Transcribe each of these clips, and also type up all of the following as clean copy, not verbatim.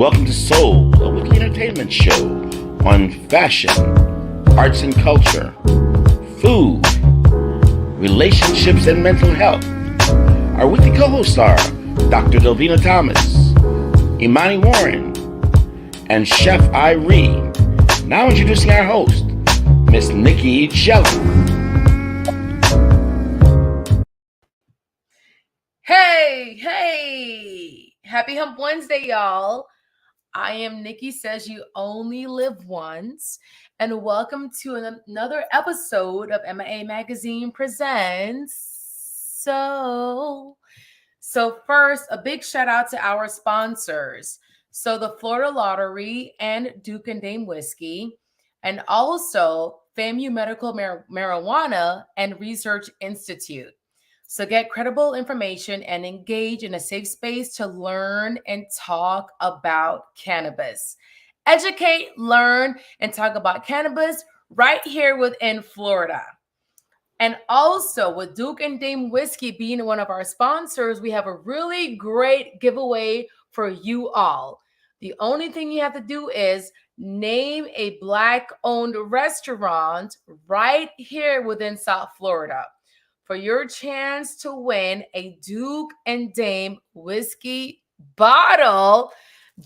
Welcome to Soul, a weekly entertainment show on fashion, arts and culture, food, relationships, and mental health. Our weekly co-hosts are Dr. Delvena Thomas, Imani Warren, and Chef Irie. Now introducing our host, Miss Nicky Gelin. Hey! Happy Hump Wednesday, y'all. I am Nicky Says You Only Live Once, and welcome to another episode of MA Magazine Presents So first, a big shout out to our sponsors. So the Florida Lottery and Duke and Dame Whiskey, and also FAMU Medical Marijuana and Research Institute. So get credible information and engage in a safe space to learn and talk about cannabis. Educate, learn, and talk about cannabis right here within Florida. And also with Duke and Dame Whiskey being one of our sponsors, we have a really great giveaway for you all. The only thing you have to do is name a Black-owned restaurant right here within South Florida. For your chance to win a Duke and Dame whiskey bottle,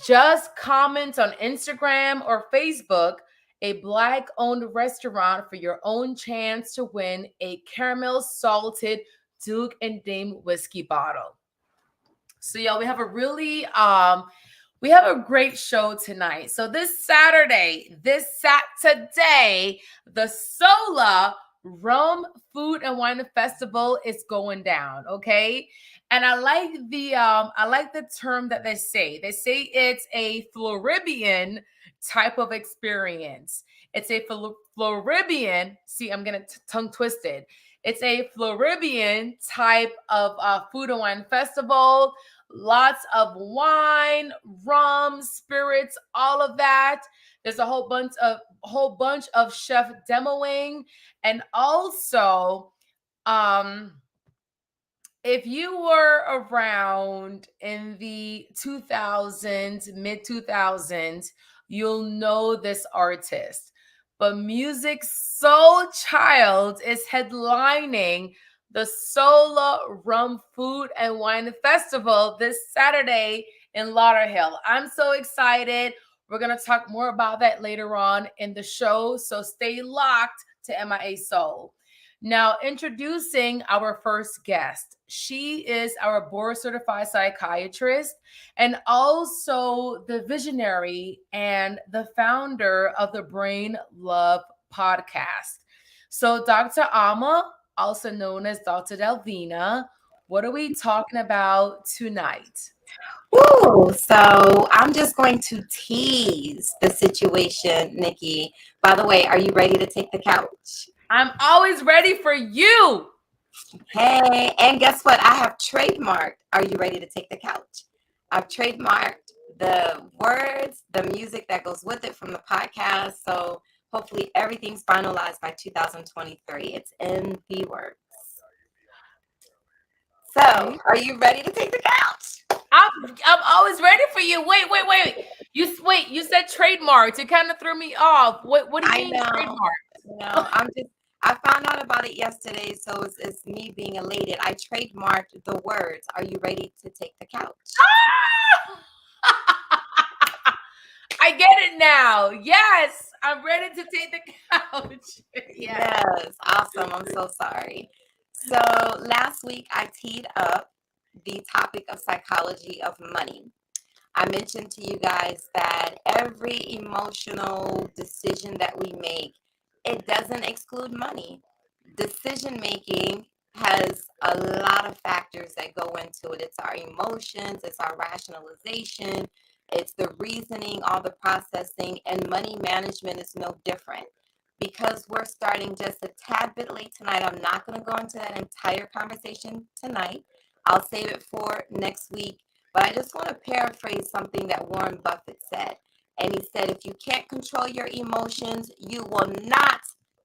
just comment on Instagram or Facebook a Black-owned restaurant for your own chance to win a caramel salted Duke and Dame whiskey bottle. So y'all, we have a great show tonight. So today, the Sola Rum Food and Wine Festival is going down, okay? And I like the term that they say. They say it's a Floridian type of experience. It's a Floridian. See, I'm gonna tongue twisted. It's a Floridian type of food and wine festival. Lots of wine, rum, spirits, all of that. There's a whole bunch of chef demoing, and also, if you were around in the 2000s, mid 2000s, you'll know this artist. But Music Soul Child is headlining the Sola Rum Food and Wine Festival this Saturday in Lauderhill. I'm so excited. We're going to talk more about that later on in the show, so stay locked to MIA Soul. Now, introducing our first guest. She is our board-certified psychiatrist and also the visionary and the founder of the Brain Love podcast. So, Dr. Ama, also known as Dr. Delvena, what are we talking about tonight? Ooh, so I'm just going to tease the situation, Nikki. By the way, are you ready to take the couch? I'm always ready for you. Hey, and guess what? I have trademarked, are you ready to take the couch? I've trademarked the words, the music that goes with it from the podcast. So hopefully everything's finalized by 2023. It's in the works. So are you ready to take the couch? I'm always ready for you. Wait. You said trademarks. It kind of threw me off. What do you mean trademarks? No, I found out about it yesterday, so it's me being elated. I trademarked the words. Are you ready to take the couch? I get it now. Yes, I'm ready to take the couch. Yes, awesome. I'm so sorry. So last week I teed up the topic of psychology of money. I mentioned to you guys that every emotional decision that we make, it doesn't exclude money. Decision making has a lot of factors that go into it. It's our emotions, it's our rationalization, it's the reasoning, all the processing, and money management is no different. Because we're starting just a tad bit late tonight, I'm not going to go into that entire conversation tonight. I'll save it for next week. But I just want to paraphrase something that Warren Buffett said. And he said, if you can't control your emotions, you will not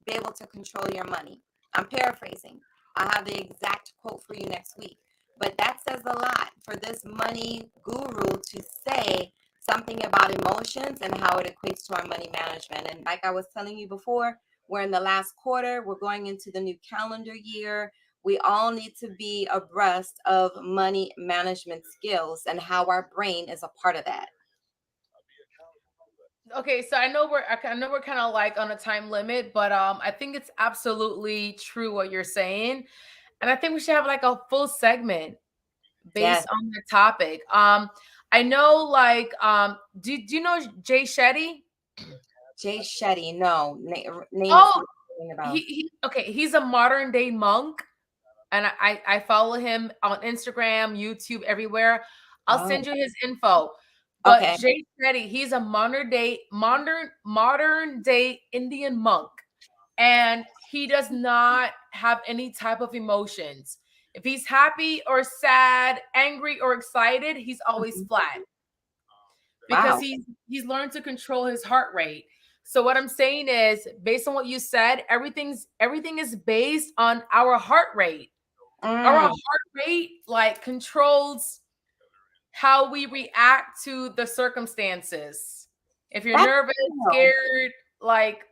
be able to control your money. I'm paraphrasing. I'll have the exact quote for you next week. But that says a lot for this money guru to say something about emotions and how it equates to our money management. And like I was telling you before, we're in the last quarter. We're going into the new calendar year. We all need to be abreast of money management skills and how our brain is a part of that. Okay, so I know we're kind of like on a time limit, but I think it's absolutely true what you're saying. And I think we should have like a full segment Yes. based on the topic. I know like do you know Jay Shetty? Jay Shetty, no, name is Oh, something about. he's a modern day monk, and I follow him on Instagram, YouTube, everywhere. I'll Oh, send you his info. But okay. Jay Shetty, he's a modern day Indian monk, and he does not have any type of emotions. If he's happy or sad, angry or excited, he's always Mhm. flat because Wow. he's learned to control his heart rate. So what I'm saying is, based on what you said, everything is based on our heart rate. Our Mm, heart rate like controls how we react to the circumstances. If you're that's nervous, cool. scared, like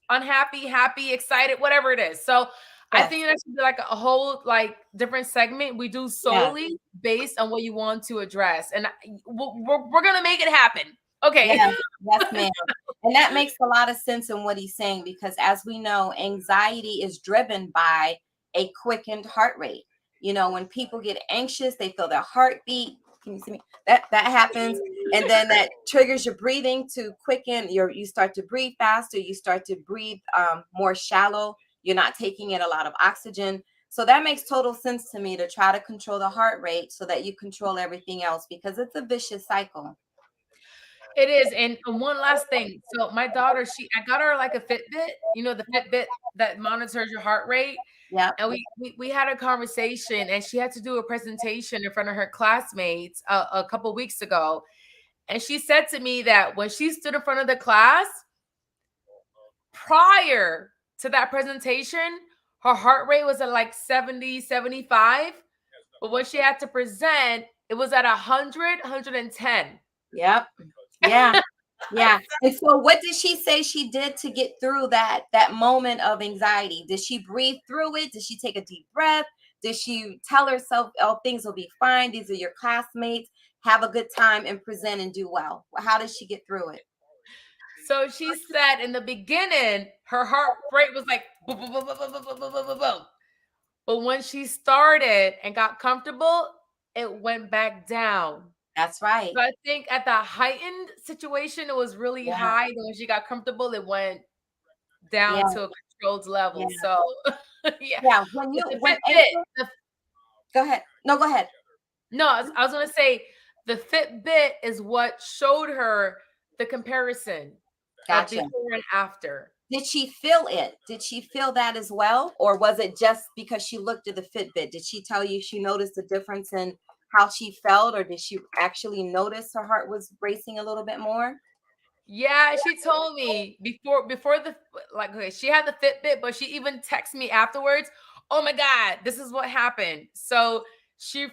unhappy, happy, excited, whatever it is. So I Yes, think that should be like a whole like different segment we do yes, solely based on what you want to address, and we're gonna make it happen. Okay. yes, yes, ma'am. And that makes a lot of sense in what he's saying because, as we know, anxiety is driven by a quickened heart rate. You know, when people get anxious, they feel their heartbeat. Can you see me? That happens, and then that triggers your breathing to quicken. You start to breathe faster. You start to breathe more shallow. You're not taking in a lot of oxygen. So that makes total sense to me to try to control the heart rate so that you control everything else because it's a vicious cycle. It is. And one last thing. So my daughter, I got her like a Fitbit, the Fitbit that monitors your heart rate. Yep. And we had a conversation, and she had to do a presentation in front of her classmates a couple weeks ago. And she said to me that when she stood in front of the class, prior to that presentation, her heart rate was at like 70, 75. But when she had to present, it was at 100, 110. Yep. Yeah. Yeah. And so what did she say she did to get through that moment of anxiety? Did she breathe through it? Did she take a deep breath? Did she tell herself, "Oh, things will be fine. These are your classmates. Have a good time and present and do well." How did she get through it? So she said in the beginning, her heart rate was like boom, boom, boom, boom, boom, boom, boom, boom, boom, boom, boom. But when she started and got comfortable, it went back down. That's right. So I think at the heightened situation, it was really Yeah. high. But when she got comfortable, it went down Yeah. to a controlled level. Yeah. So yeah, Yeah. but the When Fitbit, April, go ahead. No, go ahead. no, I was gonna say the Fitbit is what showed her the comparison of Gotcha. before and after. Did she feel it? Did she feel that as well? Or was it just because she looked at the Fitbit? Did she tell you she noticed a difference in how she felt, or did she actually notice her heart was racing a little bit more? Yeah, she told me before the like okay, she had the Fitbit, but she even texted me afterwards. Oh my God, this is what happened. So she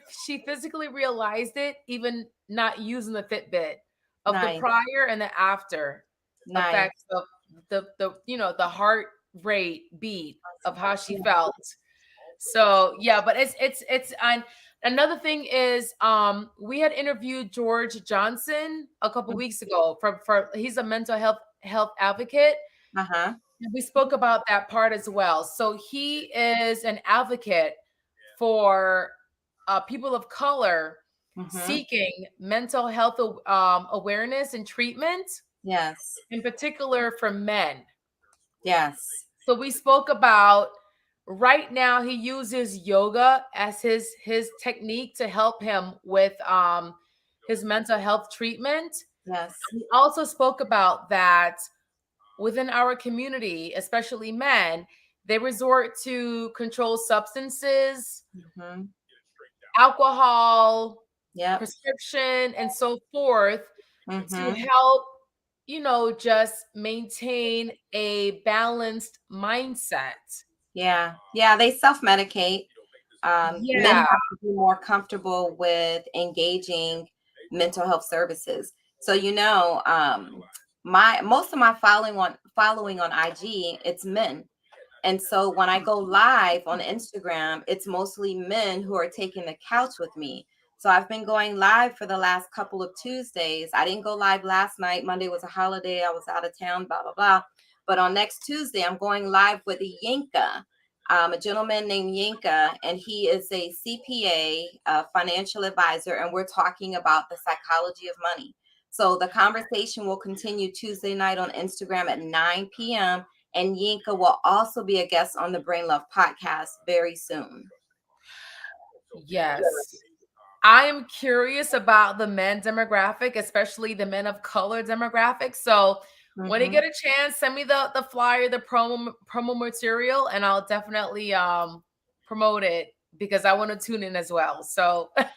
physically realized it, even not using the Fitbit, of the Nice, prior and the after nice. effects of the heart rate beat of how she Yeah. felt. So yeah, but it's and another thing is we had interviewed George Johnson a couple weeks ago for he's a mental health advocate. Uh-huh. We spoke about that part as well. So he is an advocate for people of color Mm-hmm. seeking mental health awareness and treatment, Yes. in particular for men. Yes. So we spoke about right now he uses yoga as his technique to help him with his mental health treatment. Yes. We also spoke about that within our community, especially men, they resort to controlled substances, Mm-hmm. alcohol, Yep. prescription, and so forth to Mm-hmm. help, just maintain a balanced mindset. Yeah. Yeah. They self-medicate. Men Yeah. have to be more comfortable with engaging mental health services. So my most of my following on IG, it's men. And so when I go live on Instagram, it's mostly men who are taking the couch with me. So I've been going live for the last couple of Tuesdays. I didn't go live last night. Monday was a holiday. I was out of town, blah, blah, blah. But on next Tuesday, I'm going live with Yinka, a gentleman named Yinka, and he is a CPA, financial advisor, and we're talking about the psychology of money. So the conversation will continue Tuesday night on Instagram at 9 p.m. And Yinka will also be a guest on the Brain Love podcast very soon. Yes. I am curious about the men demographic, especially the men of color demographic. So when you get a chance, send me the flyer, the promo material, and I'll definitely promote it because I want to tune in as well. So okay.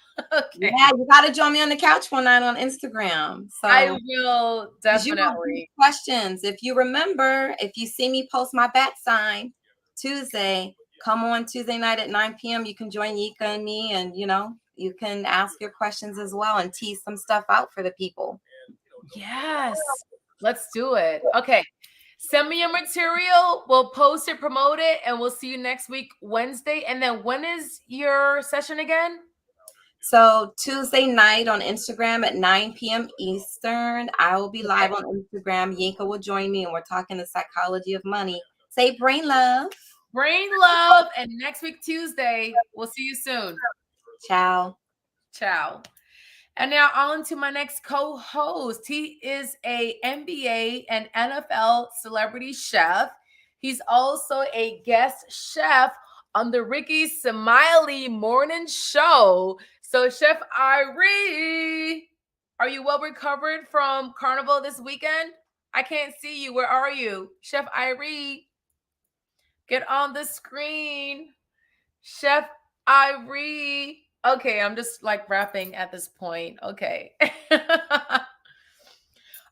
Yeah, you got to join me on the couch one night on Instagram. So I will definitely. Questions. If you remember, if you see me post my bat sign Tuesday, come on Tuesday night at 9 p.m. You can join Yika and me, and you can ask your questions as well and tease some stuff out for the people. Yes, let's do it. Okay. Send me your material. We'll post it, promote it, and we'll see you next week, Wednesday. And then when is your session again? So Tuesday night on Instagram at 9 p.m. Eastern. I will be live on Instagram. Yinka will join me, and we're talking the psychology of money. Say brain love. Brain love. And next week, Tuesday, we'll see you soon. Ciao. Ciao. And now on to my next co-host. He is a NBA and NFL celebrity chef. He's also a guest chef on the Ricky Smiley Morning Show. So Chef Irie, are you well recovered from Carnival this weekend? I can't see you. Where are you? Chef Irie, get on the screen. Chef Irie. Okay, I'm just like rapping at this point. Okay.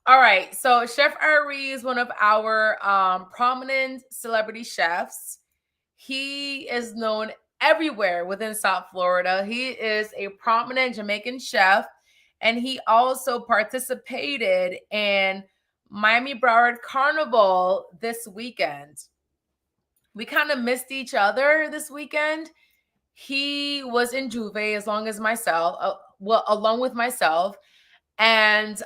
All right. So Chef Irie is one of our prominent celebrity chefs. He is known everywhere within South Florida. He is a prominent Jamaican chef, and he also participated in Miami Broward Carnival this weekend. We kind of missed each other this weekend. He was in Juve along with myself, and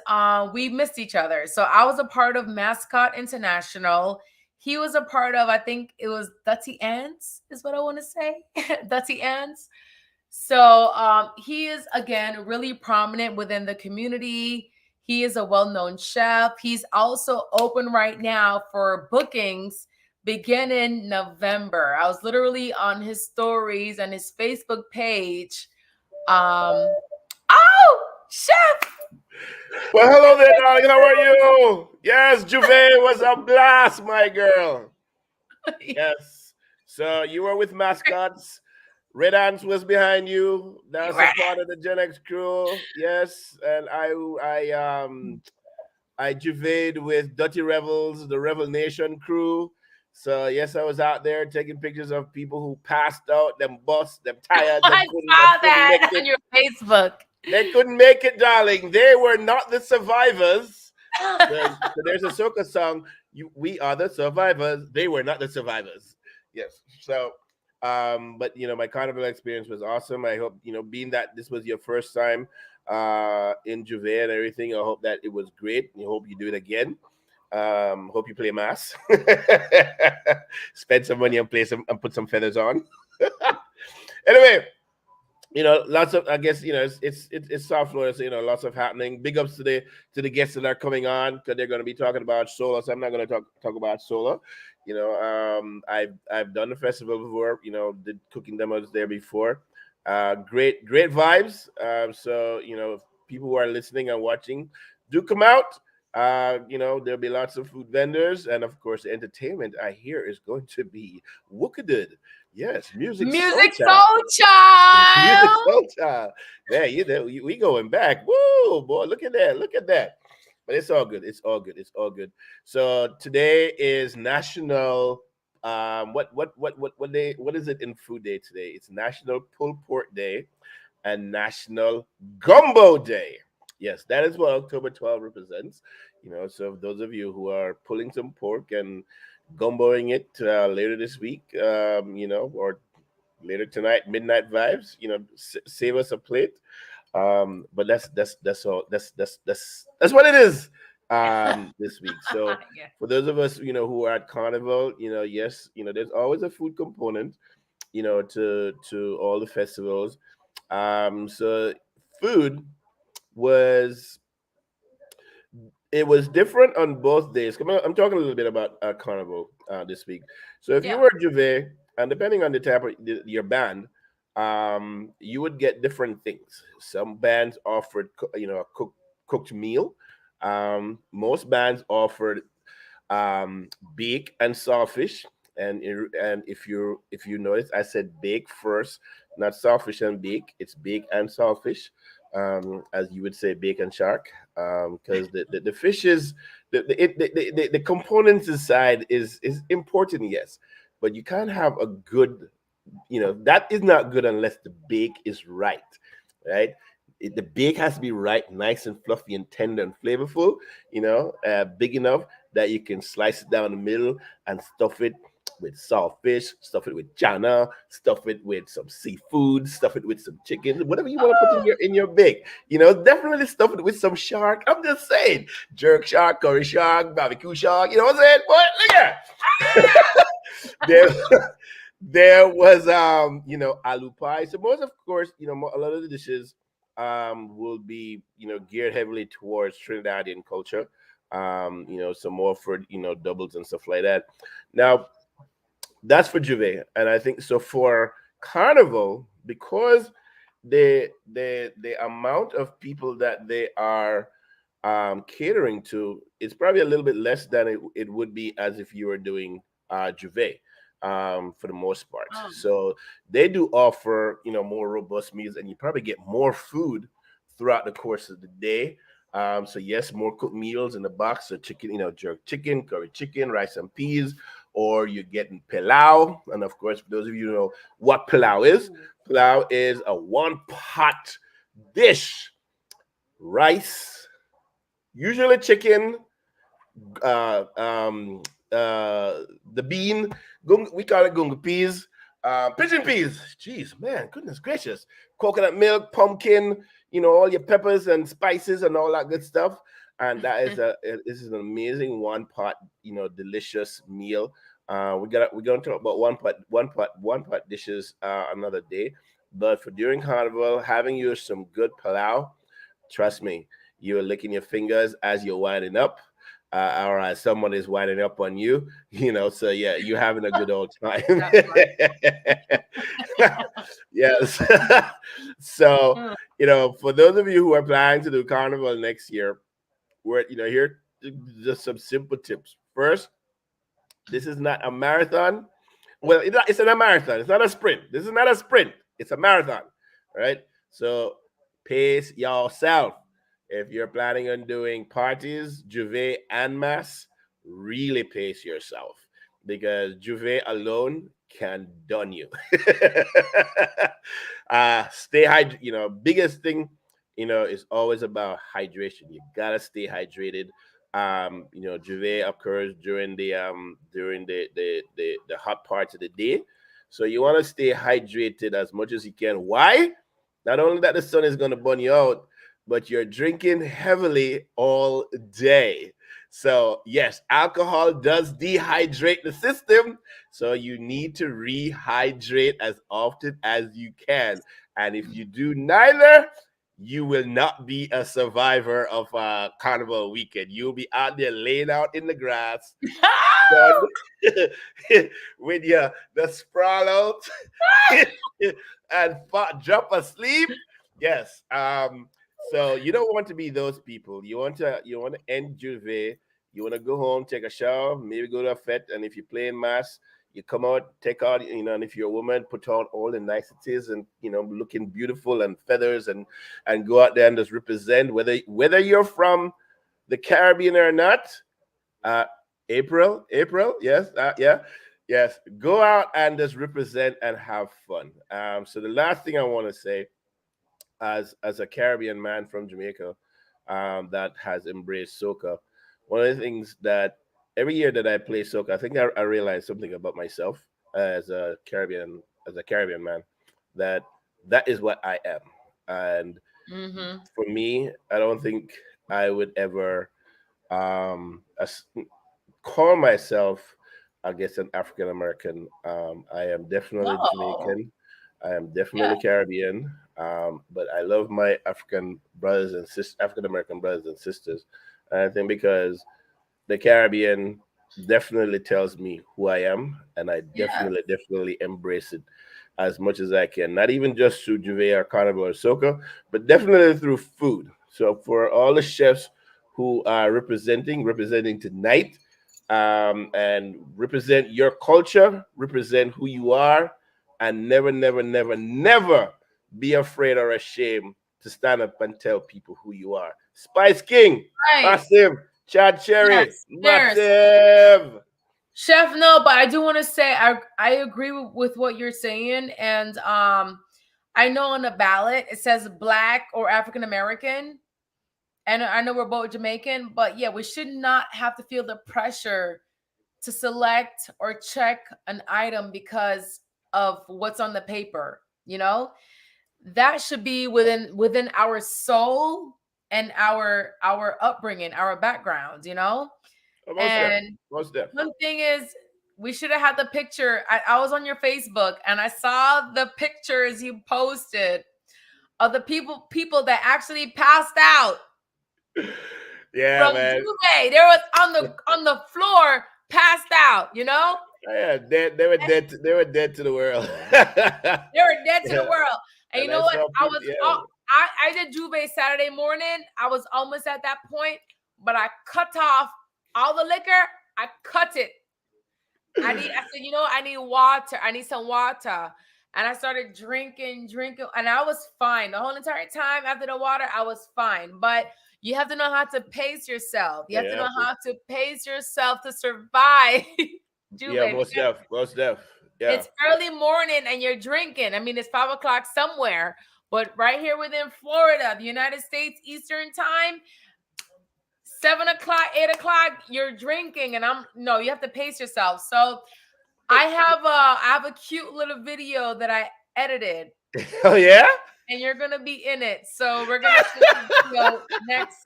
we missed each other. So I was a part of Mascot International. He was a part of, I think it was Dutty Ants is what I want to say. Dutty Ants. So he is, again, really prominent within the community. He is a well-known chef. He's also open right now for bookings beginning November. I was literally on his stories and his Facebook page. Oh, Chef! Well, hello there, darling. How are you? Yes, Juve was a blast, my girl. Yes. So you were with Mascots. Red Ants was behind you. That's a part of the Gen X crew. Yes, and I Juve'd with Dirty Revels, the Revel Nation crew. So yes, I was out there taking pictures of people who passed out, them bust, them tired. I saw that on your Facebook. They couldn't make it, darling. They were not the survivors. So there's a soca song. We are the survivors. They were not the survivors. Yes. So, but my carnival experience was awesome. I hope being that this was your first time in Juve and everything. I hope that it was great. I hope you do it again. Hope you play mass. Spend some money and put some feathers on. Anyway. Lots of, I guess, it's South Florida, so, lots of happening. Big ups to the guests that are coming on, because they're going to be talking about Sola, so I'm not going to talk about Sola. I've done the festival before, did cooking demos there before. Great vibes. So, if people who are listening and watching, do come out. There'll be lots of food vendors, and of course, the entertainment I hear is going to be Wookadud. Yes, music soul child. Yeah, we going back. Woo, boy, look at that. But it's all good. So today is National. What day? What is it in Food Day today? It's National Pulled Pork Day and National Gumbo Day. Yes, that is what October 12 represents. So those of you who are pulling some pork and gumboing it later this week, or later tonight, midnight vibes, save us a plate. But that's all. That's what it is this week. So Yeah. for those of us, who are at Carnival, yes, there's always a food component, to all the festivals. So food was it was different on both days. Come on, I'm talking a little bit about Carnival this week. So if you Yeah. were Juve, and depending on the type of your band, you would get different things. Some bands offered, a cooked meal. Most bands offered bake and sawfish. And if you notice, I said bake first, not sawfish and bake. It's bake and sawfish, as you would say bake and shark, because the fish is the components inside is important, yes, but you can't have a good, that is not good unless the bake is right, right? The bake has to be right, nice and fluffy and tender and flavorful, big enough that you can slice it down the middle and stuff it with saltfish, stuff it with chana, stuff it with some seafood, stuff it with some chicken, whatever you want to put in your bake. Definitely stuff it with some shark. I'm just saying, jerk shark, curry shark, barbecue shark. You know what I'm saying? Boy, look at there. There was aloo pie. So most, of course, a lot of the dishes will be geared heavily towards Trinidadian culture. Some more for doubles and stuff like that. Now that's for Juve, and I think so for Carnival, because the amount of people that they are catering to is probably a little bit less than it would be as if you were doing Juve, for the most part. Um, So they do offer more robust meals, and you probably get more food throughout the course of the day. So yes, more cooked meals in the box. So chicken, jerk chicken, curry chicken, rice and peas, or you're getting pilau. And of course, for those of you who know what ooh. pilau is a one pot dish: rice, usually chicken, uh, um, the bean, we call it gunga peas, pigeon peas. Jeez, man, goodness gracious. Coconut milk, pumpkin, all your peppers and spices and all that good stuff. And this is an amazing one pot, delicious meal. We're gonna talk about one pot dishes another day. But for during Carnival, having you some good palau, trust me, you're licking your fingers as you're winding up, or as someone is winding up on you, So yeah, you're having a good old time. That's right. Yes. So, Mm. for those of you who are planning to do Carnival next year, we're, here just some simple tips. First, this is not a marathon. Well, it's not a marathon. It's not a sprint. This is not a sprint. It's a marathon, right? So pace yourself. If you're planning on doing parties, Juve and mass, really pace yourself, because Juve alone can done you. Stay hydrated. Biggest thing, is always about hydration. You gotta stay hydrated. Juve occurs during the hot parts of the day, so you want to stay hydrated as much as you can. Why? Not only that the sun is going to burn you out, but you're drinking heavily all day. So yes, alcohol does dehydrate the system, so you need to rehydrate as often as you can. And if you do neither, you will not be a survivor of a carnival weekend. You'll be out there laying out in the grass, sun, with your the sprawl out and drop asleep. Yes. So you don't want to be those people. You want to end Juve. You want to go home, take a shower, maybe go to a fete, and if you're playing mass, you come out, take out, and if you're a woman, put on all the niceties and looking beautiful and feathers, and go out there and just represent, whether you're from the Caribbean or not. Uh, April, yes, yeah, yes. Go out and just represent and have fun. So the last thing I want to say, as a Caribbean man from Jamaica, that has embraced soca. One of the things that every year that I play soca, I think I realize something about myself as a Caribbean man, that that is what I am. And Mm-hmm. for me, I don't think I would ever call myself, I guess, an African American. I am definitely No. Jamaican. I am Yeah. definitely Caribbean. But I love my African American brothers and sisters. And I think because the Caribbean definitely tells me who I am, and I Yeah. definitely embrace it as much as I can. Not even just through Juve or Carnival or Soca, but definitely through food. So for all the chefs who are representing tonight, and represent your culture, represent who you are, and never be afraid or ashamed to stand up and tell people who you are. Spice King, Right. massive. Chad Cherry, Yes. Cheers. massive. Chef, no, but I do want to say I agree with what you're saying. And I know on the ballot it says black or African American. And I know we're both Jamaican, but yeah, we should not have to feel the pressure to select or check an item because of what's on the paper, you know? That should be within our soul and our upbringing, our background, you know? Oh, most deaf. And Most deaf. one thing is we should have had the picture. I was on your Facebook and I saw the pictures you posted of the people that actually passed out Yeah, from man. Juve. They was on the floor, passed out. You know, Yeah, dead. They were dead. They were dead to the world. they were dead to the Yeah. world. And you And I know what? saw I people. was Yeah. I did Juve Saturday morning. I was almost at that point, but I cut off all the liquor. I cut it. I said, you know, I need water. I need some water. And I started drinking, and I was fine. The whole entire time after the water, I was fine. But you have to know how to pace yourself. You have to Yeah. know how to pace yourself to survive. Juve, Yeah. Most because deaf. Most deaf. Yeah. it's early morning and you're drinking. I mean, it's 5 o'clock somewhere, but right here within Florida, the United States Eastern time, 7 o'clock, 8 o'clock, you're drinking, and no, you have to pace yourself. So I have a cute little video that I edited, Oh yeah. and you're gonna be in it. So we're gonna show the video next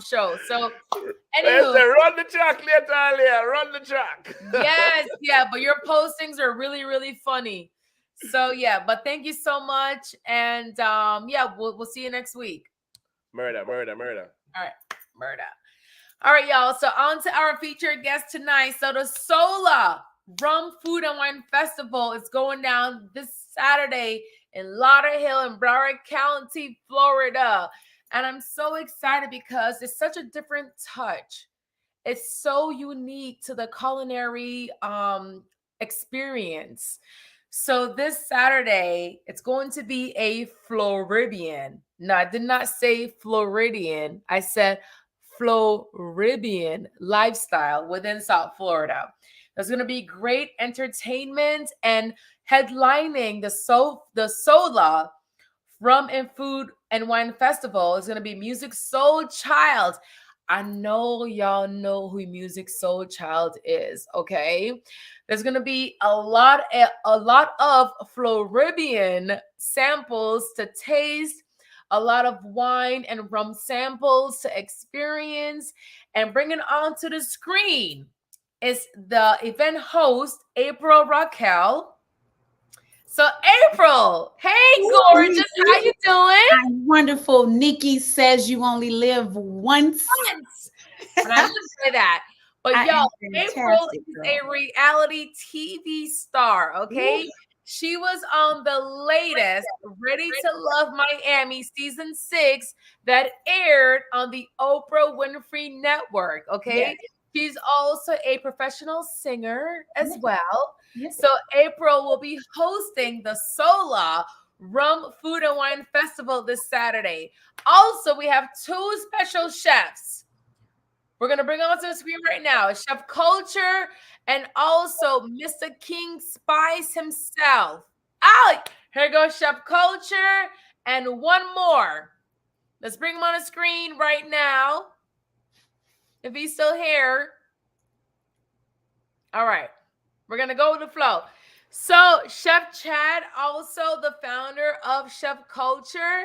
show. So I anywho, said, run the track later, earlier. Run the track. yes, yeah, but your postings are really, really funny. So yeah, but thank you so much. And yeah, we'll see you next week. Murder, murder, murder. All right, murder. All right, y'all. So on to our featured guest tonight. So the Sola Rum Food and Wine Festival is going down this Saturday in Lauderhill in Broward County, Florida. And I'm so excited because it's such a different touch. It's so unique to the culinary experience. So this Saturday, it's going to be a Floridian. No, I did not say Floridian. I said Floridian lifestyle within South Florida. There's going to be great entertainment, and headlining the Sola Rum and Food and Wine Festival is going to be Music Soul Child. I know y'all know who Music Soul Child is, okay? There's going to be a lot of Floridian samples to taste, a lot of wine and rum samples to experience, and bringing on to the screen is the event host, April RaQuel. So April, hey Ooh, gorgeous, how Nikki. you doing? I'm wonderful. Nikki says you only live once. Once. And I live by that. But I y'all, am April fantastic, is girl. a reality TV star, okay? Ooh, She was on the latest Ready to Love Miami season 6 that aired on the Oprah Winfrey Network, yes, okay? She's also a professional singer as yes, well. yes. So April will be hosting the Sola Rum Food and Wine Festival this Saturday. Also, we have two special chefs. We're going to bring on to the screen right now. Chef Kulture and also Mr. King Spice himself. Oh, here goes Chef Kulture and one more. Let's bring him on the screen right now. If he's still here. All right. We're going to go with the flow. So, Chef Chad, also the founder of Chef Kulture.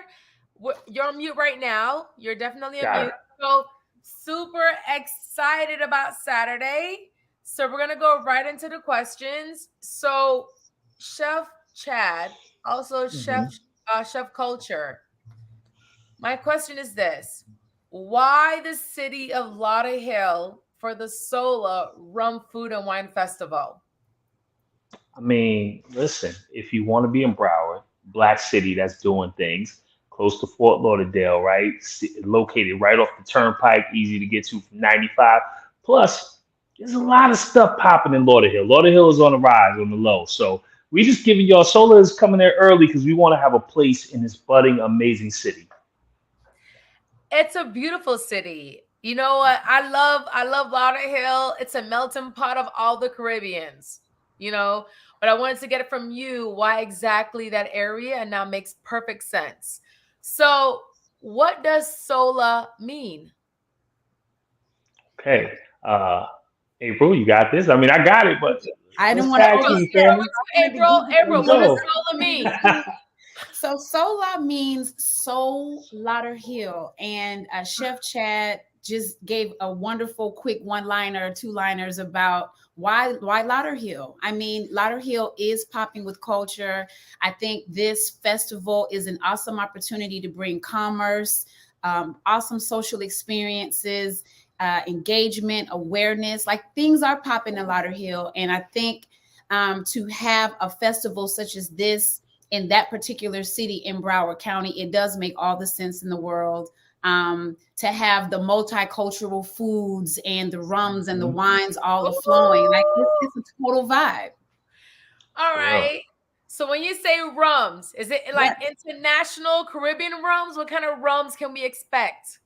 You're on mute right now. You're definitely on mute. So, super excited about Saturday. So, we're going to go right into the questions. So, Chef Chad, also Chef Kulture. My question is this. Why the city of Lauderhill for the Sola Rum Food and Wine Festival? I mean, listen, if you want to be in Broward, Black City that's doing things, close to Fort Lauderdale, right? Located right off the turnpike, easy to get to from 95. Plus, there's a lot of stuff popping in Lauderhill. Lauderhill is on the rise, on the low. So we just giving y'all, Sola is coming there early because we want to have a place in this budding, amazing city. It's a beautiful city. You know what? I love Lauderhill. It's a melting pot of all the Caribbeans, you know, but I wanted to get it from you why exactly that area, and now makes perfect sense. So what does Sola mean? Okay. April, you got this? I mean, I got it, but I didn't want to. April, what does Sola mean? So Sola means Soul Lauderhill, and Chef Chad just gave a wonderful quick one-liner, two-liners about why Lauderhill. I mean, Lauderhill is popping with culture. I think this festival is an awesome opportunity to bring commerce, awesome social experiences, engagement, awareness. Like, things are popping in Lauderhill, and I think to have a festival such as this in that particular city in Broward County, it does make all the sense in the world. To have the multicultural foods and the rums and the wines all flowing, like it's a total vibe. All right. So when you say rums, is it like international Caribbean rums? What kind of rums can we expect?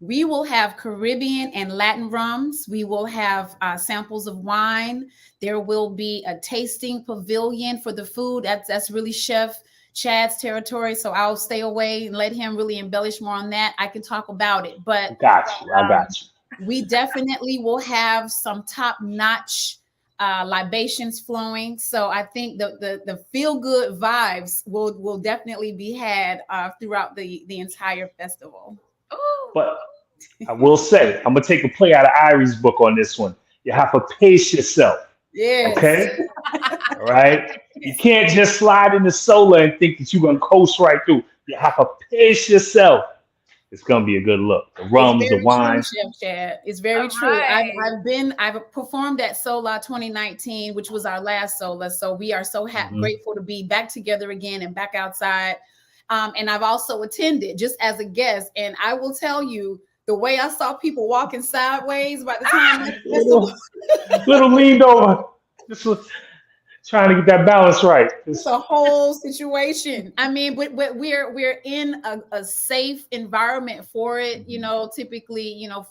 We will have Caribbean and Latin rums. We will have samples of wine. There will be a tasting pavilion for the food. That's really Chef Chad's territory, so I'll stay away and let him really embellish more on that. I can talk about it, but I got you. We definitely will have some top-notch libations flowing. So I think the feel-good vibes will definitely be had throughout the entire festival. But I will say, I'm gonna take a play out of Irie's book on this one. You have to pace yourself. Yes. Okay. All right. You can't just slide into Sola and think that you're gonna coast right through. You have to pace yourself. It's gonna be a good look. The rums, the wines. True, Chef Chad. It's very true. Right. I've performed at Sola 2019, which was our last Sola. So we are so grateful to be back together again and back outside. And I've also attended just as a guest. And I will tell you, the way I saw people walking sideways by the time little leaned over, just trying to get that balance right. It's a whole situation. I mean, but we're in a safe environment for it. You know, typically, you know,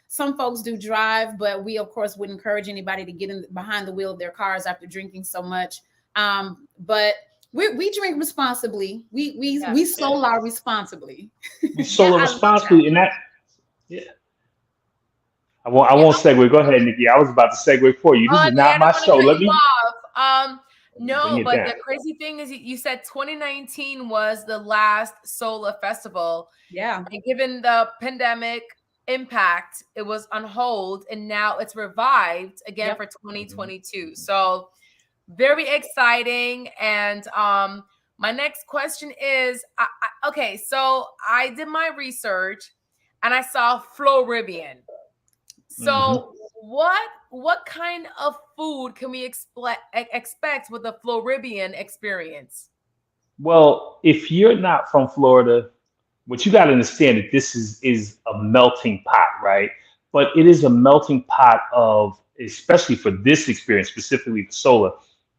some folks do drive, but we of course would encourage anybody to get in behind the wheel of their cars after drinking so much. But we drink responsibly. We Sola responsibly. We Sola responsibly, and that. Yeah. I won't segue. Go ahead, Nikki. I was about to segue for you. This is not my show. Let me. No, but the crazy thing is, you said 2019 was the last Sola festival. Yeah. And given the pandemic impact, it was on hold, and now it's revived again for 2022. So very exciting. And my next question is, okay, so I did my research and I saw Floribian. So what kind of food can we expect with the Floribian experience? Well, if you're not from Florida, what you got to understand that this is a melting pot, right? But it is a melting pot of, especially for this experience, specifically for Sola,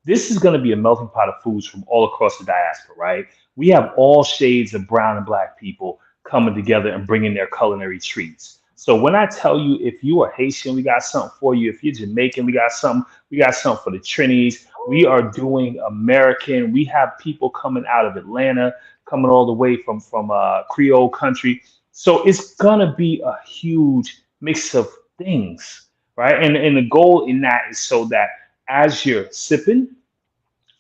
this is going to be a melting pot of foods from all across the diaspora, right? We have all shades of brown and black people coming together and bringing their culinary treats. So when I tell you, if you are Haitian, we got something for you. If you're Jamaican, we got something for the Trinis. We are doing American. We have people coming out of Atlanta, coming all the way from Creole country. So it's gonna be a huge mix of things, right? And the goal in that is so that as you're sipping,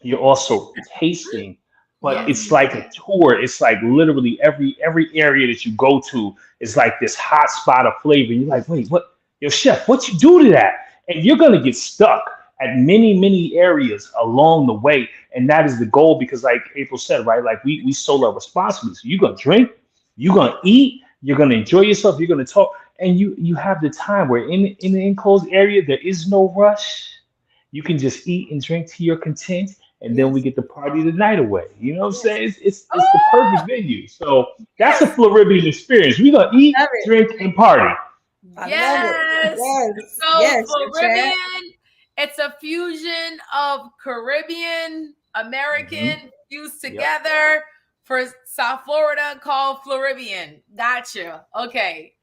you're also tasting, but Yes. it's like a tour. It's like literally every area that you go to is like this hot spot of flavor. You're like, wait, what? Yo, chef, what you do to that? And you're gonna get stuck at many areas along the way, and that is the goal because, like April said, right, like we sold our responsibly. So you're gonna drink, you're gonna eat, you're gonna enjoy yourself, you're gonna talk, and you have the time where in the enclosed area there is no rush. You can just eat and drink to your content, and then we Yes. get to party the night away. You know what I'm Yes. saying? It's the perfect venue. So that's a Floridian experience. We're gonna eat, Love it. drink, and party. I love it. Yes. Yes. So Yes, Chef Chad. Caribbean, it's a fusion of Caribbean, American fused Yep. together for South Florida called Floridian. Gotcha. Okay.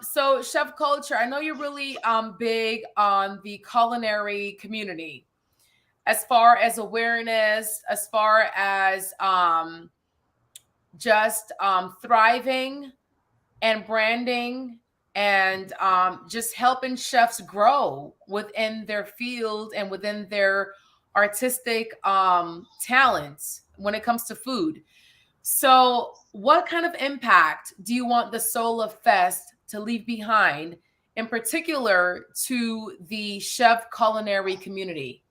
So Chef Culture, I know you're really big on the culinary community as far as awareness, as far as just thriving and branding and just helping chefs grow within their field and within their artistic talents when it comes to food. So, what kind of impact do you want the Sola Fest to leave behind, in particular to the chef culinary community?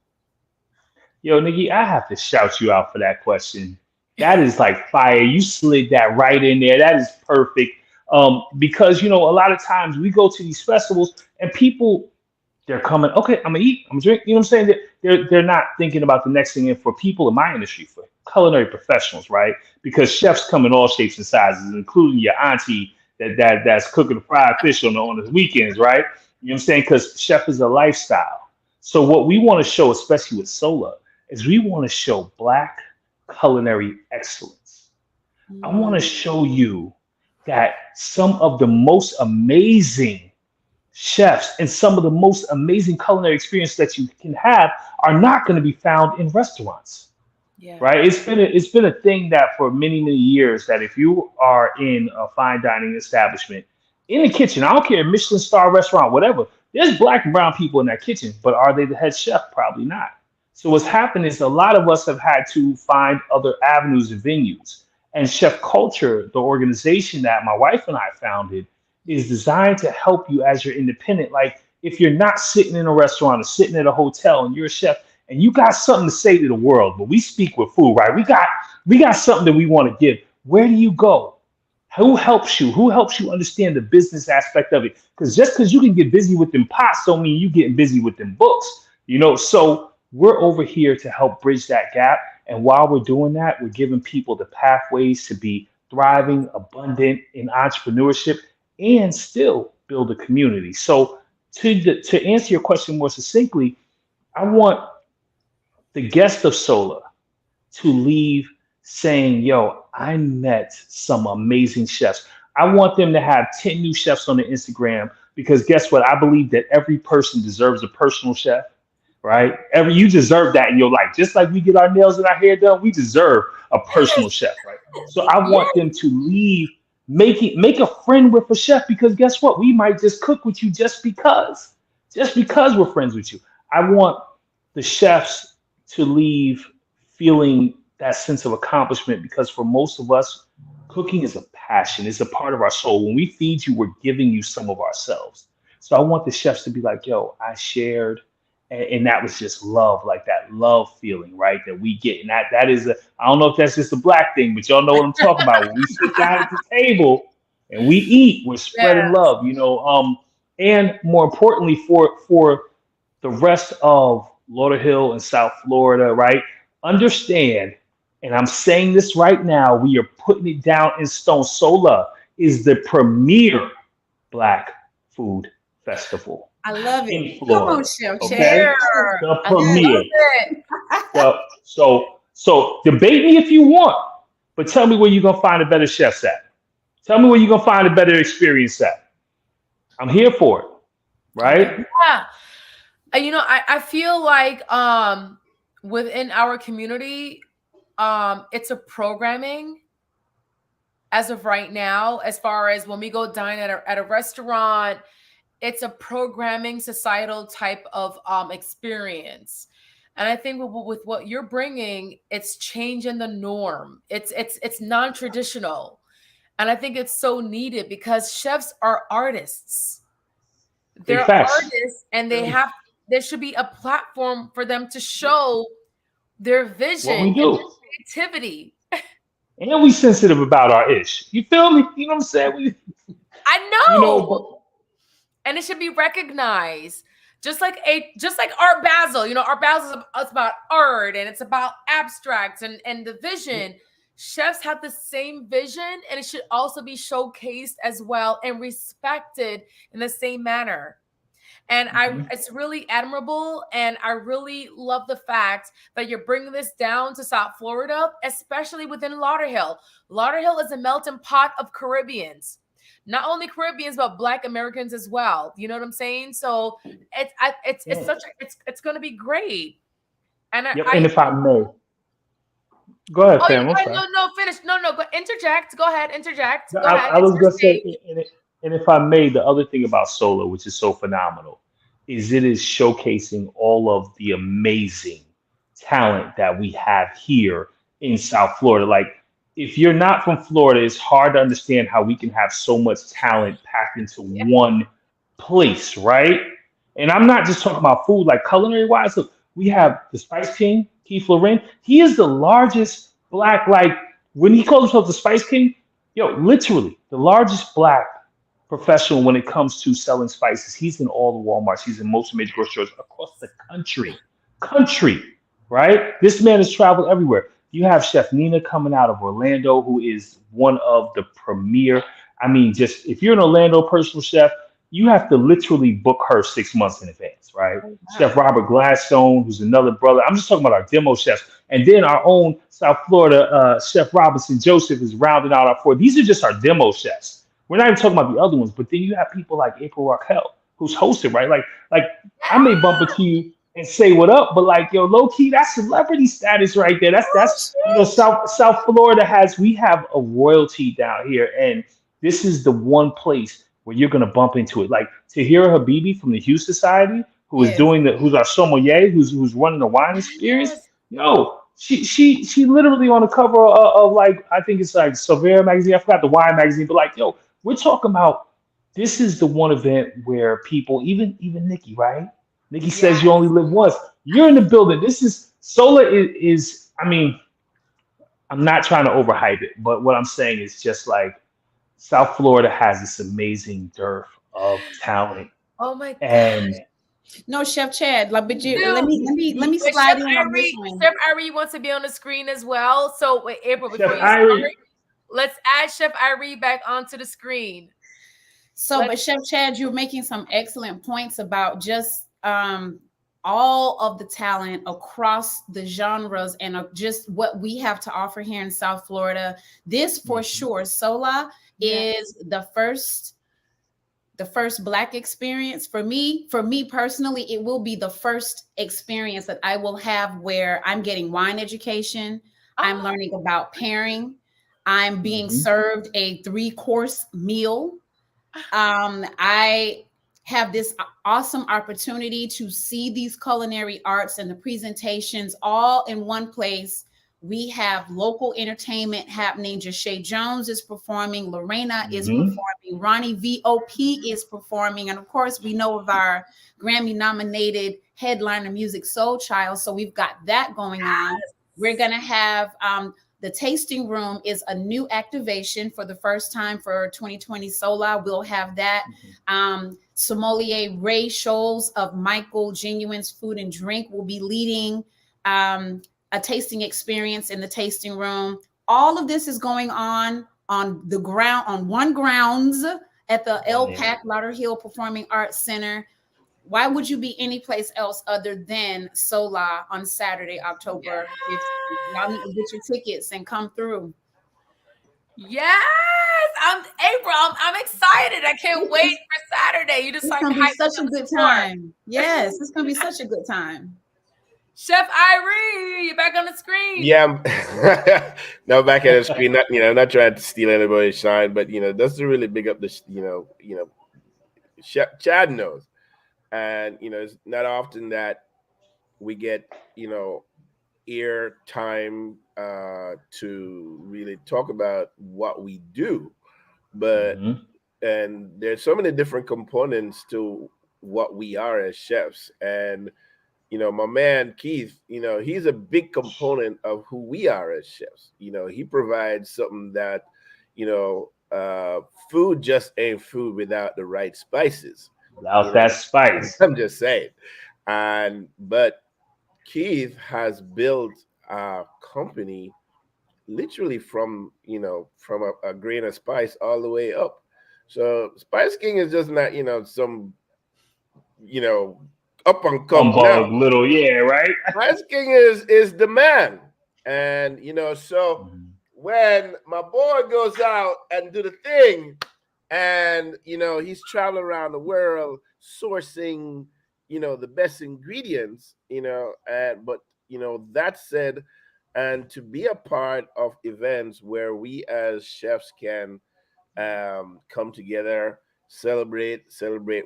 Yo, Nikki, I have to shout you out for that question. That is like fire. You slid that right in there. That is perfect. Because a lot of times we go to these festivals and people they're coming, okay, I'm gonna eat, I'm gonna drink, you know what I'm saying? They're not thinking about the next thing. And for people in my industry, for culinary professionals, right? Because chefs come in all shapes and sizes, including your auntie that's cooking fried fish on the weekends, right? You know what I'm saying? Because chef is a lifestyle. So what we want to show, especially with Sola, is we want to show Black culinary excellence. I want to show you that some of the most amazing chefs and some of the most amazing culinary experience that you can have are not going to be found in restaurants. Yeah. Right? It's been a thing that for many years that if you are in a fine dining establishment in the kitchen, I don't care, Michelin star restaurant, whatever, there's Black and brown people in that kitchen, but are they the head chef? Probably not. So what's happened is a lot of us have had to find other avenues and venues. And Chef Culture, the organization that my wife and I founded, is designed to help you as you're independent. Like if you're not sitting in a restaurant or sitting at a hotel and you're a chef and you got something to say to the world, but we speak with food, right? We got something that we want to give. Where do you go? Who helps you? Who helps you understand the business aspect of it? Because just because you can get busy with them pots don't mean you getting busy with them books. So we're over here to help bridge that gap. And while we're doing that, we're giving people the pathways to be thriving, abundant in entrepreneurship and still build a community. So to answer your question more succinctly, I want the guest of Sola to leave saying, yo, I met some amazing chefs. I want them to have 10 new chefs on their Instagram because guess what? I believe that every person deserves a personal chef, right? You deserve that in your life. Just like we get our nails and our hair done, we deserve a personal chef, right? So I want them to leave, make a friend with a chef because guess what? We might just cook with you just because we're friends with you. I want the chefs to leave feeling that sense of accomplishment because for most of us, cooking is a passion. It's a part of our soul. When we feed you, we're giving you some of ourselves. So I want the chefs to be like, yo, I shared, and that was just love, like that love feeling, right? That we get. And that is I don't know if that's just a Black thing, but y'all know what I'm talking about. When we sit down at the table and we eat, we're spreading love, and more importantly for the rest of Lauderhill and South Florida, right? Understand, and I'm saying this right now, we are putting it down in stone. Sola is the premier Black food festival I love it. in Come on, Florida. Chef Okay, Chad. the I love premier. it. So debate me if you want, but tell me where you're gonna find a better chefs at. Tell me where you're gonna find a better experience at. I'm here for it, right? Yeah. I feel like within our community, it's a programming as of right now, as far as when we go dine at a restaurant, it's a programming societal type of experience. And I think with what you're bringing, it's changing the norm. It's non-traditional. And I think it's so needed because chefs are artists. Big They're facts. artists, and there should be a platform for them to show their vision What we and do. their creativity. And we sensitive about our ish. You feel me? You know what I'm saying? I know. You know, And it should be recognized. Just like Art Basel. You know, Art Basel is about art and it's about abstracts and the vision. Chefs have the same vision, and it should also be showcased as well and respected in the same manner. And it's really admirable, and I really love the fact that you're bringing this down to South Florida, especially within Lauderhill. Lauderhill is a melting pot of Caribbeans, not only Caribbeans but Black Americans as well. You know what I'm saying? So it's going to be great. And and if I may, go ahead, Sam. Finish. No, go interject. Go ahead, interject. Go I ahead. was gonna say, and if I may, the other thing about Sola, which is so phenomenal, is it is showcasing all of the amazing talent that we have here in South Florida. Like, if you're not from Florida, it's hard to understand how we can have so much talent packed into one place, right? And I'm not just talking about food, like culinary wise. Look, we have the Spice King, Keith Lorren. He is the largest Black, like when he calls himself the Spice King, literally the largest Black professional when it comes to selling spices. He's in all the Walmarts. He's in most major grocery stores across the country, right? This man has traveled everywhere. You have Chef Nina coming out of Orlando, who is one of the premier. I mean, just if you're an Orlando personal chef, you have to literally book her 6 months in advance, right? Oh, wow. Chef Robert Gladstone, who's another brother. I'm just talking about our demo chefs. And then our own South Florida Chef Robinson Joseph is rounding out our four. These are just our demo chefs. We're not even talking about the other ones, but then you have people like April RaQuel, who's hosted, right? Like I may bump into you and say what up, but like, low key, that's celebrity status right there. That's South Florida we have a royalty down here, and this is the one place where you're gonna bump into it. Like Tahira Habibi from the Hugh Society, who is who's our sommelier, who's running the wine experience. She literally on the cover of like, I think it's like Silvera magazine. I forgot the wine magazine, but like, we're talking about, this is the one event where people, even Nicky, right? Nicky says you only live once. You're in the building. This is Sola is I mean, I'm not trying to overhype it, but what I'm saying is just like, South Florida has this amazing dearth of talent. Oh my God. And no, Chef Chad, like, but let me slide in on this one. Chef Irie wants to be on the screen as well. So wait, April, before you start, let's add Chef Irie back onto the screen. So, but Chef Chad, you're making some excellent points about just all of the talent across the genres and just what we have to offer here in South Florida. This for sure, Sola is the first Black experience for me personally. It will be the first experience that I will have where I'm getting wine education. I'm learning about pairing. I'm being served a 3-course meal. I have this awesome opportunity to see these culinary arts and the presentations all in one place. We have local entertainment happening. Jashay Jones is performing. Lorena is performing. Ronnie V.O.P. is performing. And of course, we know of our Grammy-nominated headliner Music Soul Child. So we've got that going on. We're going to have the tasting room is a new activation for the first time for 2020 Sola. We'll have that. Sommelier Ray Scholes of Michael Genuine's Food and Drink will be leading a tasting experience in the tasting room. All of this is going on the ground, on one grounds at the LPAC Lauderhill Performing Arts Center. Why would you be any place else other than Sola on Saturday, October 15th? Y'all need to get your tickets and come through. Yes, April. I'm excited. I can't wait for Saturday. You just it's gonna be such a good time. Yes, it's gonna be such a good time. Chef Irie, you're back on the screen. Yeah, no, back at the screen. Not not trying to steal anybody's shine, but just to really big up the Chad knows, and it's not often that we get air time to really talk about what we do, but Mhm. and there's so many different components to what we are as chefs, and my man Keith, he's a big component of who we are as chefs. He provides something that, food just ain't food without the right spices. Without that spice. I'm just saying. But Keith has built a company literally from a grain of spice all the way up. So Spice King is just not, some, you know, up and come now. Humbug little, yeah, right? Spice King is the man. And so Mhm. when my boy goes out and do the thing, and he's traveling around the world sourcing the best ingredients, and but that said, and to be a part of events where we as chefs can come together, celebrate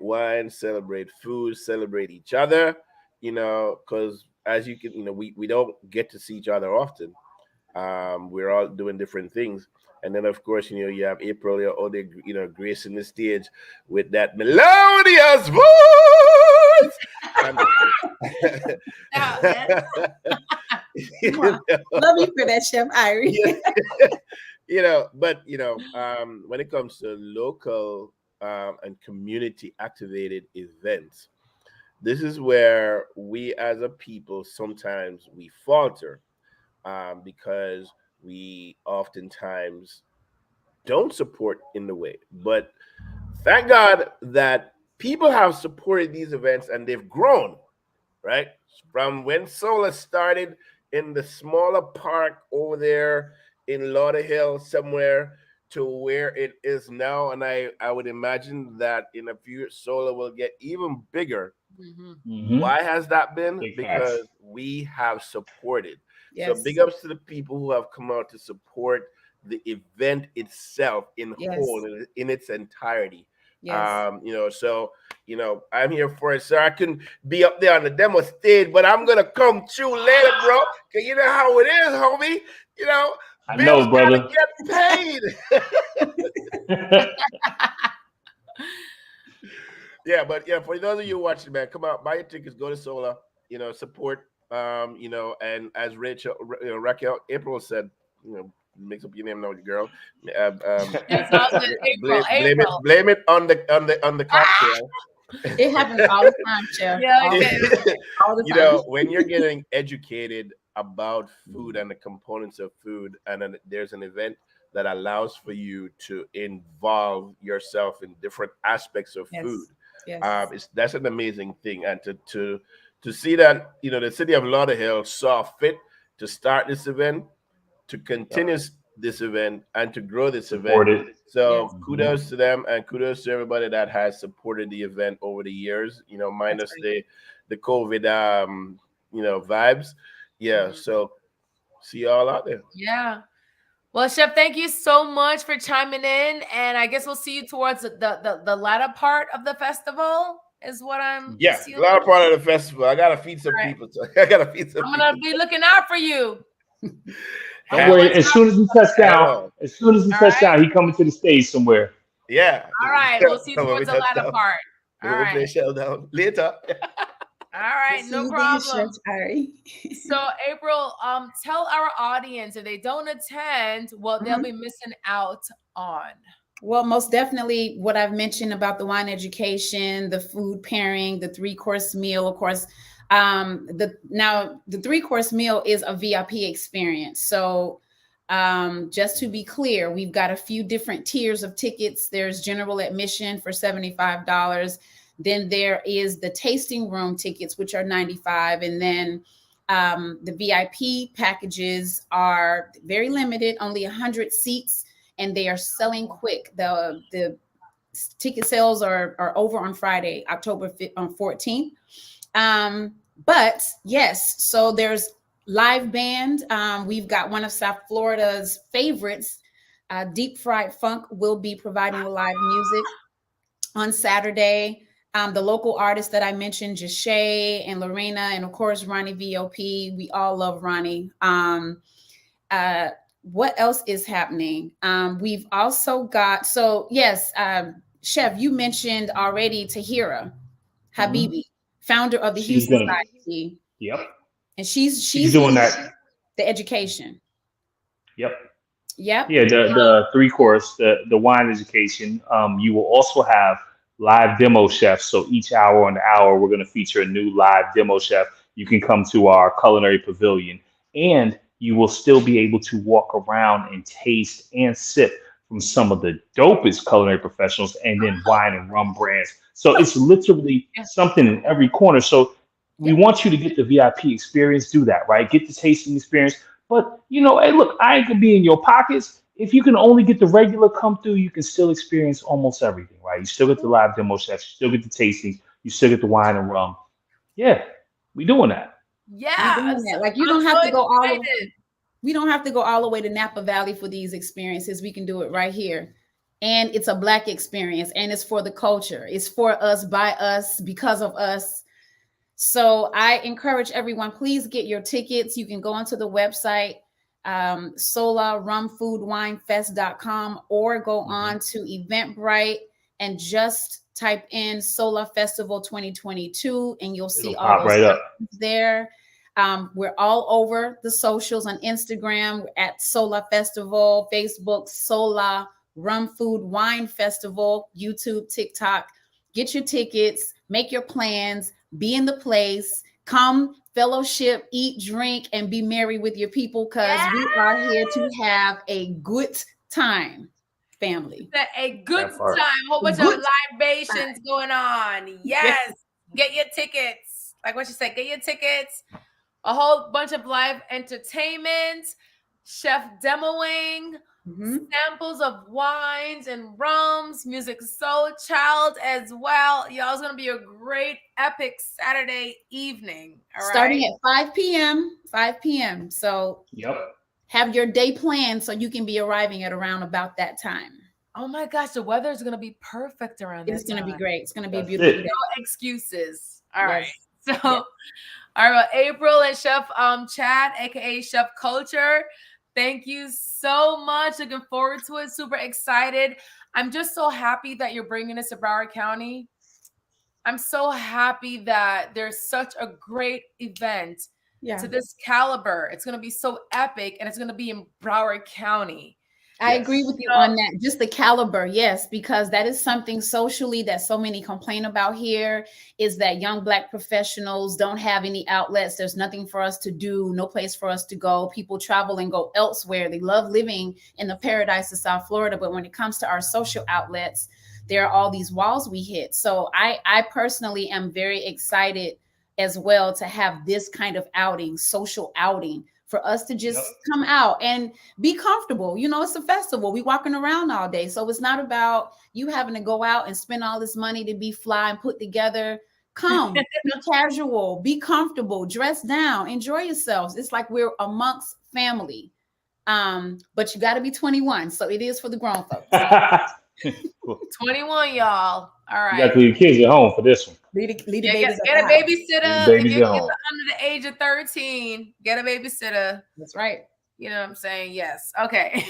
wine, celebrate food, celebrate each other, because as you can, we don't get to see each other often. We're all doing different things. And then, of course, you have April, you're all there, gracing the stage with that melodious voice. Love you for that, Chef Irie. But when it comes to local and community activated events, this is where we as a people sometimes we falter, because we oftentimes don't support in the way. But thank God that people have supported these events and they've grown, right? From when Sola started in the smaller park over there in Lauderhill somewhere to where it is now. And I would imagine that in a few years, Sola will get even bigger. Mhm. Why has that been? Big Because facts. we have supported. So Yes. big ups to the people who have come out to support the event itself in Yes. whole, in its entirety. Yes. So I'm here for it, sir. I couldn't be up there on the demo stage, but I'm gonna come through later, bro. Cause you know how it is, homie. I Bills know, gotta brother. get paid. Yeah, but yeah, for those of you watching, man, come out, buy your tickets, go to Sola, support, and as Rachel, RaQuel, April said, mix up your name now, girl. It's all good. April. Blame it on the cocktail. It happens all the time, Chef. Yeah, All, okay. all the time. When you're getting educated about food and the components of food, and then there's an event that allows for you to involve yourself in different aspects of Yes. food. Yes. That's an amazing thing, and to see that the city of Lauderhill saw fit to start this event, to continue this event, and to grow this event. Support it. So Yes. kudos to them, and kudos to everybody that has supported the event over the years. Minus the COVID vibes. Yeah. So see y'all out there. Yeah. Well, Chef, thank you so much for chiming in, and I guess we'll see you towards the latter part of the festival. Is what I'm. Yeah, a lot of part of the festival. I gotta feed some people. I gotta feed some. I'm gonna be looking out for you. Don't worry. As soon as he touch down, he coming to the stage somewhere. Yeah. All right. We'll see you towards the latter part. All we'll right. play Showdown later. All right, See no you problem. there, Chef Irie. So, April, tell our audience if they don't attend, what they'll be missing out on. Well, most definitely what I've mentioned about the wine education, the food pairing, the 3-course meal, of course. The 3-course meal is a VIP experience. So just to be clear, we've got a few different tiers of tickets. There's general admission for $75. Then there is the tasting room tickets, which are $95. And then the VIP packages are very limited, only 100 seats, and they are selling quick. The ticket sales are over on Friday, October 14th. But yes, so there's live band. We've got one of South Florida's favorites, Deep Fried Funk, will be providing the live music on Saturday. The local artists that I mentioned, Jashay and Lorena, and of course Ronnie VOP. We all love Ronnie. What else is happening? We've also got, so yes, Chef, you mentioned already Tahira Habibi, founder of the She's Houston gonna. Society, Yep. and she's She's doing leading that. the education. Yep. Yep. Yeah, the three course, the wine education. You will also have live demo chefs. So each hour on the hour, we're going to feature a new live demo chef. You can come to our culinary pavilion, and you will still be able to walk around and taste and sip from some of the dopest culinary professionals, and then wine and rum brands. So it's literally something in every corner. So we Yep. want you to get the VIP experience. Do that, right? Get the tasting experience. But you know, hey, look, I ain't gonna be in your pockets. If you can only get the regular come through, you can still experience almost everything, right? You still get the live demo chefs, you still get the tasting, you still get the wine and rum. Yeah, we doing that. We Yeah, doing that. Like you I'm don't so have to go all the excited. we don't have to go all the way to Napa Valley for these experiences. We can do it right here. And it's a Black experience, and it's for the culture. It's for us, by us, because of us. So I encourage everyone, please get your tickets. You can go onto the website, Sola rumfoodwinefest.com, or go Mhm. on to Eventbrite and just type in Sola Festival 2022, and you'll see It'll all pop those right up. there. We're all over the socials on Instagram at Sola Festival, Facebook, Sola Rum Food Wine Festival, YouTube, TikTok. Get your tickets, make your plans, be in the place, come fellowship, eat, drink, and be merry with your people, because we are here to have a good time, family. A good That part. time, whole bunch of Good libations going on. Yes. Yes, get your tickets. Like what you said, get your tickets. A whole bunch of live entertainment, chef demoing, Mhm. samples of wines and rums, music soul child as well. Y'all, it's gonna be a great epic Saturday evening. All right. Starting at 5 p.m. 5 p.m. So Yep. have your day planned so you can be arriving at around about that time. Oh my gosh, the weather is gonna be perfect around It's that going to be time. great. It's going to be a That's beautiful it. day. No excuses. All right. Yes. So Yes. all right, well, April and Chef Chad, aka Chef Kulture, thank you so much. Looking forward to it. Super excited. I'm just so happy that you're bringing us to Broward County. I'm so happy that there's such a great event Yeah. to this caliber. It's going to be so epic, and it's going to be in Broward County. I agree with you So- on that. Just the caliber, yes, because that is something socially that so many complain about here, is that young Black professionals don't have any outlets. There's nothing for us to do, no place for us to go. People travel and go elsewhere. They love living in the paradise of South Florida, but when it comes to our social outlets, there are all these walls we hit. So I personally am very excited as well to have this kind of outing, social outing, for us to just Yep. come out and be comfortable. You know, it's a festival. We walking around all day. So it's not about you having to go out and spend all this money to be fly and put together. Come, be casual, be comfortable, dress down, enjoy yourselves. It's like we're amongst family. But you got to be 21. So it is for the grown folks. Cool. 21, y'all. All You got right. to leave kids at home for this one. Lead the Yeah, babies get a up high. babysitter. Babies If you're at home. under the age of 13, get a babysitter. That's right. You know what I'm saying? Yes. Okay.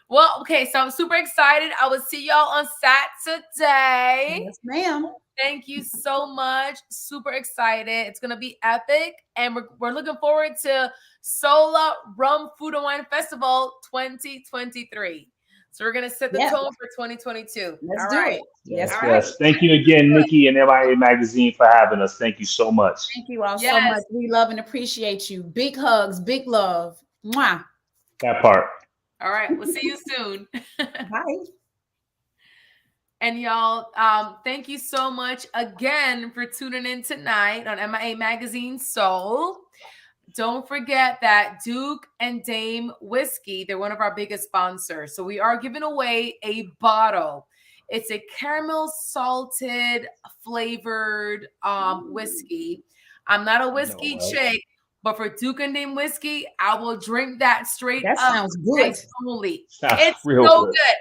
Well, okay. So I'm super excited. I will see y'all on Saturday. Yes, ma'am. Thank you so much. Super excited. It's going to be epic. And we're looking forward to Sola Rum Food and Wine Festival 2023. So we're going to set the Yeah. tone for 2022. Let's All do right. it. Yes, All yes. Thank you again, Nikki and MIA Magazine, for having us. Thank you so much. Thank you all so Yes. much. We love and appreciate you. Big hugs, big love. Mwah. That part. All right. We'll see you soon. Bye. And y'all, thank you so much again for tuning in tonight on MIA Magazine Soul. Don't forget that Duke and Dame Whiskey, they're one of our biggest sponsors. So we are giving away a bottle. It's a caramel salted flavored whiskey. I'm not a whiskey chick, but for Duke and Dame whiskey, I will drink that straight That up. sounds good. Ice only. Sounds It's real so good. good.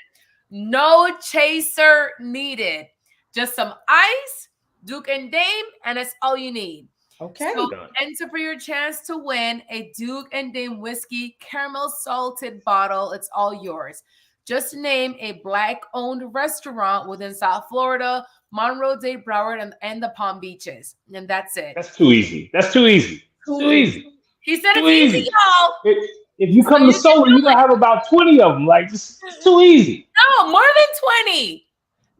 No chaser needed. Just some ice, Duke and Dame, and that's all you need. Okay. So enter for your chance to win a Duke and Dame whiskey caramel salted bottle. It's all yours. Just name a Black-owned restaurant within South Florida, Monroe, Dade, Broward, and the Palm Beaches. And that's it. That's too easy. That's too easy. Too easy. He said Too it's easy, easy. y'all. If you come to Sola, you're going to have about 20 of them. Like, it's too easy. No, more than 20.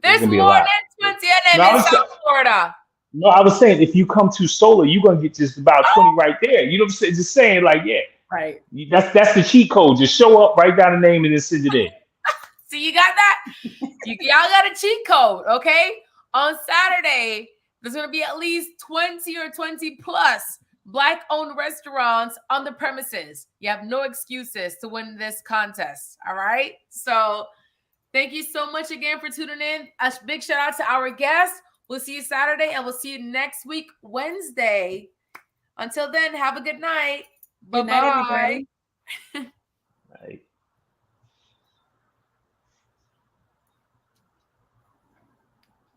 There's gonna be a more lot. than 20 of them in South Florida. No, I was saying, if you come to Sola, you're going to get just about 20 right there. You know what I'm saying? Just saying, like, yeah. Right. That's the cheat code. Just show up, write down the name, and then send it in. See, you got that? Y'all got a cheat code, okay? On Saturday, there's going to be at least 20 or 20 plus Black-owned restaurants on the premises. You have no excuses to win this contest, all right? So thank you so much again for tuning in. A big shout out to our guests. We'll see you Saturday, and we'll see you next week, Wednesday. Until then, have a good night. Good night, everybody. Right.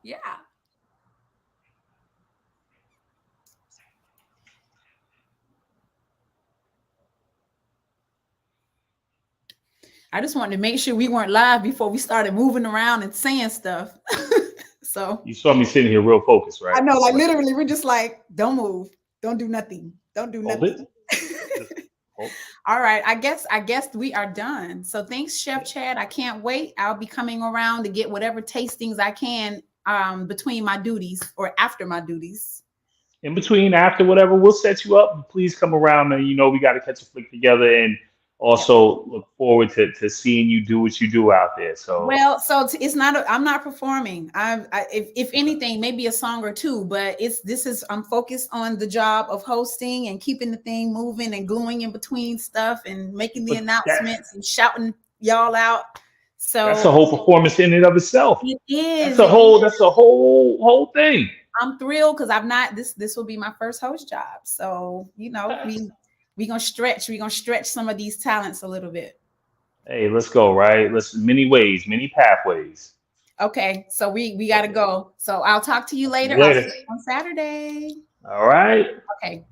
Yeah. I just wanted to make sure we weren't live before we started moving around and saying stuff. So You saw me sitting here real focused, right? I know, like literally, we're just like, don't move, don't do nothing, don't do Hold nothing. Hold. All right, I guess we are done. So thanks, Chef Chad. I can't wait. I'll be coming around to get whatever tastings I can between my duties or after my duties. In between, after, whatever, we'll set you up. Please come around, and we got to catch a flick together, and also look forward to seeing you do what you do out there. So it's not. I'm not performing. If anything, maybe a song or two, but I'm focused on the job of hosting and keeping the thing moving and gluing in between stuff and making the announcements and shouting y'all out. So that's a whole performance in and of itself. It is. That's a whole thing. I'm thrilled because this will be my first host job. So we're gonna stretch some of these talents a little bit. Hey, let's go, right? Many ways, many pathways. Okay, so we gotta go. So I'll talk to you later. Later. I'll see you on Saturday. All right. Okay.